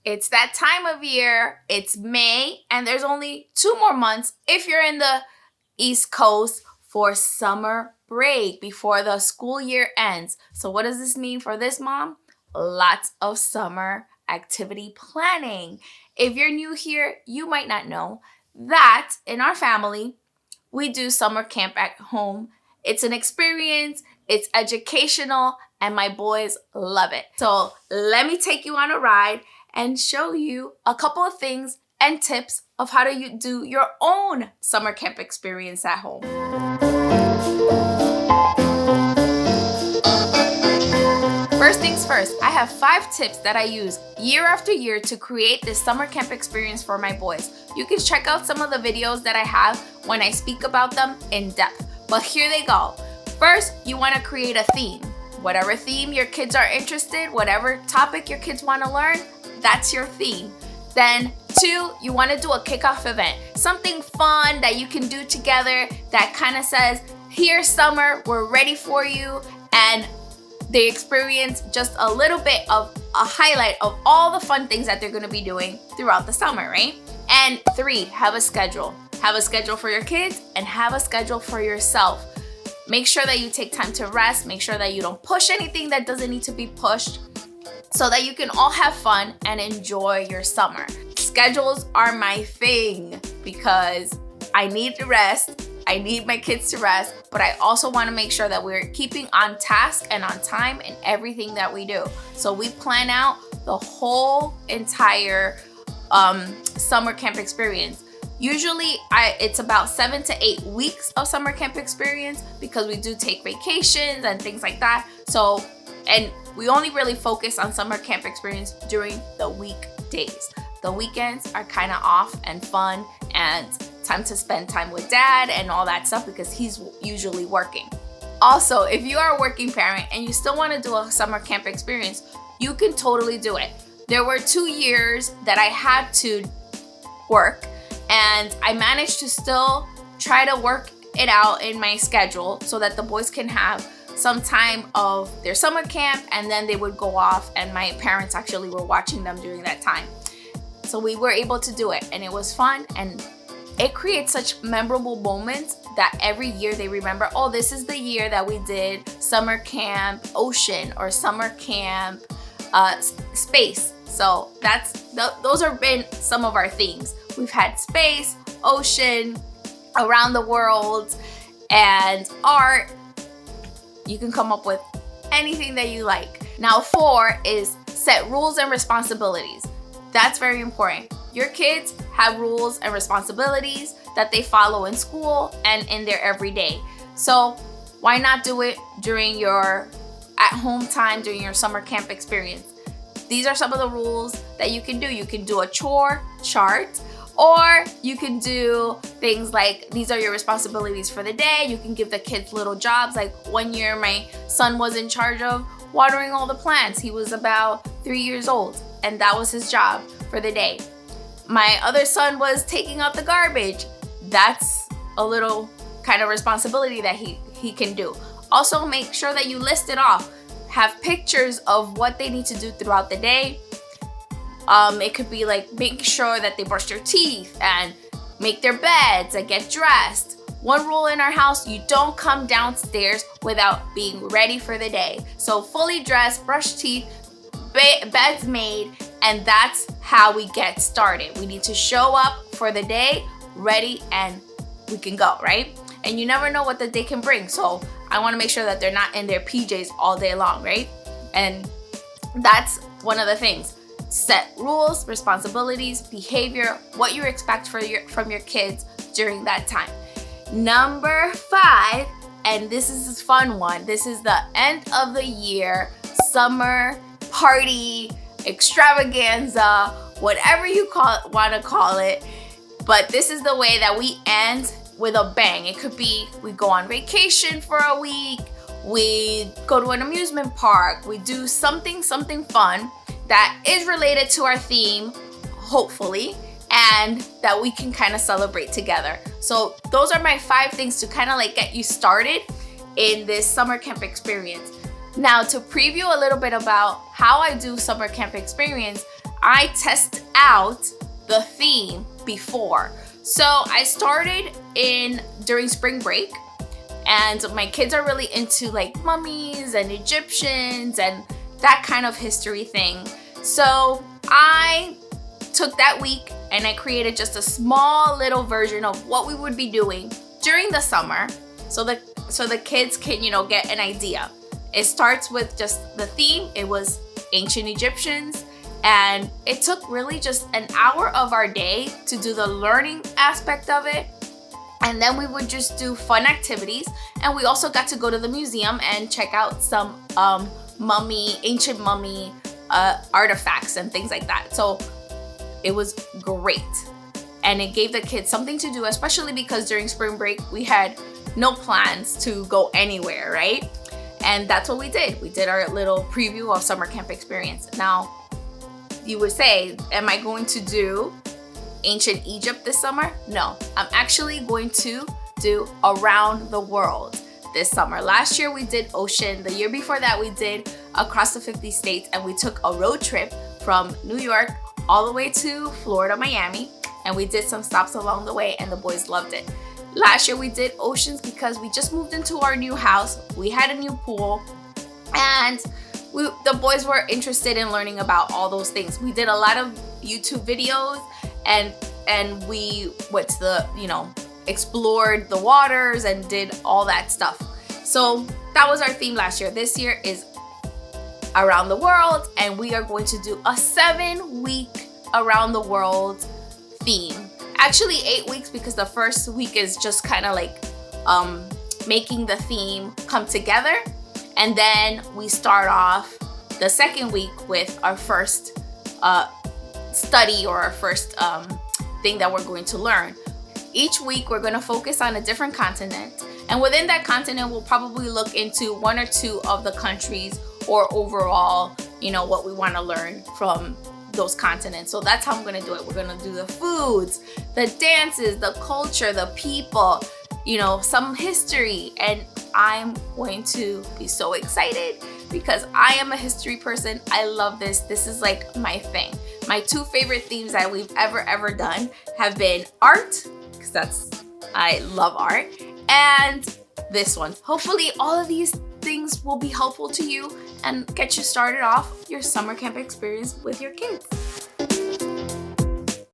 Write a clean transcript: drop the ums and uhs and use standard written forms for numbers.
It's that time of year. It's May, and there's only 2 more months if you're in the East Coast for summer break before the school year ends. So what does this mean for this mom? Lots of summer activity planning. If you're new here, you might not know that in our family, we do summer camp at home. It's an experience, it's educational, and my boys love it. So let me take you on a ride and show you a couple of things and tips of how to do your own summer camp experience at home. First things first, I have 5 tips that I use year after year to create this summer camp experience for my boys. You can check out some of the videos that I have when I speak about them in depth, but here they go. First, you want to create a theme. Whatever theme your kids are interested, whatever topic your kids want to learn, that's your theme. Then 2, you want to do a kickoff event. Something fun that you can do together that kind of says, here's summer, we're ready for you, and they experience just a little bit of a highlight of all the fun things that they're going to be doing throughout the summer, right? And 3, have a schedule. Have a schedule for your kids and have a schedule for yourself. Make sure that you take time to rest. Make sure that you don't push anything that doesn't need to be pushed so that you can all have fun and enjoy your summer. Schedules are my thing because I need to rest. I need my kids to rest, but I also want to make sure that we're keeping on task and on time in everything that we do. So we plan out the whole entire summer camp experience. Usually it's about 7 to 8 weeks of summer camp experience because we do take vacations and things like that. So, and we only really focus on summer camp experience during the weekdays. The weekends are kind of off and fun and time to spend time with dad and all that stuff because he's usually working. Also, if you are a working parent and you still want to do a summer camp experience, you can totally do it. There were 2 years that I had to work and I managed to still try to work it out in my schedule so that the boys can have some time of their summer camp and then they would go off, and my parents actually were watching them during that time. So we were able to do it and it was fun, and it creates such memorable moments that every year they remember, oh, this is the year that we did summer camp ocean or summer camp space. So those have been some of our themes. We've had space, ocean, around the world, and art. You can come up with anything that you like. Now 4 is set rules and responsibilities. That's very important. Your kids have rules and responsibilities that they follow in school and in their everyday. So why not do it during your at-home time, during your summer camp experience? These are some of the rules that you can do. You can do a chore chart, or you can do things like, these are your responsibilities for the day. You can give the kids little jobs. Like one year, my son was in charge of watering all the plants. He was about 3 years old, and that was his job for the day. My other son was taking out the garbage. That's a little kind of responsibility that he can do. Also, make sure that you list it off. Have pictures of what they need to do throughout the day. It could be like make sure that they brush their teeth and make their beds and get dressed. One rule in our house, you don't come downstairs without being ready for the day. So fully dressed, brush teeth, beds made, and that's how we get started. We need to show up for the day, ready, and we can go, right? And you never know what the day can bring. So I want to make sure that they're not in their PJs all day long, right? And that's one of the things. Set rules, responsibilities, behavior, what you expect from your kids during that time. Number 5, and this is a fun one. This is the end of the year summer party extravaganza, whatever you want to call it. But this is the way that we end with a bang. It could be we go on vacation for a week, we go to an amusement park, we do something fun that is related to our theme, hopefully, and that we can kind of celebrate together. So those are my 5 things to kind of like get you started in this summer camp experience. Now, to preview a little bit about how I do summer camp experience, I test out the theme before. So I started during spring break, and my kids are really into like mummies and Egyptians and that kind of history thing. So I took that week and I created just a small little version of what we would be doing during the summer so the kids can, get an idea. It starts with just the theme. It was ancient Egyptians, and it took really just an hour of our day to do the learning aspect of it. And then we would just do fun activities, and we also got to go to the museum and check out some ancient mummy artifacts and things like that. So it was great, and it gave the kids something to do, especially because during spring break we had no plans to go anywhere, right? And that's what we did. We did our little preview of summer camp experience. Now, you would say, am I going to do ancient Egypt this summer? No, I'm actually going to do around the world this summer. Last year we did ocean. The year before that we did across the 50 states, and we took a road trip from New York all the way to Florida, Miami, and we did some stops along the way, and the boys loved it. Last year we did oceans because we just moved into our new house. We had a new pool, and the boys were interested in learning about all those things. We did a lot of YouTube videos, and we went to explored the waters and did all that stuff. So that was our theme last year. This year is around the world, and we are going to do a 7-week around the world theme. Actually 8 weeks, because the first week is just kind of like making the theme come together, and then we start off the second week with our first study, or our first thing that we're going to learn. Each week we're going to focus on a different continent, and within that continent we'll probably look into 1 or 2 of the countries, or overall, what we want to learn from those continents. So that's how I'm going to do it. We're going to do the foods, the dances, the culture, the people, some history, and I'm going to be so excited because I am a history person. I love this. This is like my thing. My 2 favorite themes that we've ever done have been art, because I love art, and this one. Hopefully all of these things will be helpful to you and get you started off your summer camp experience with your kids.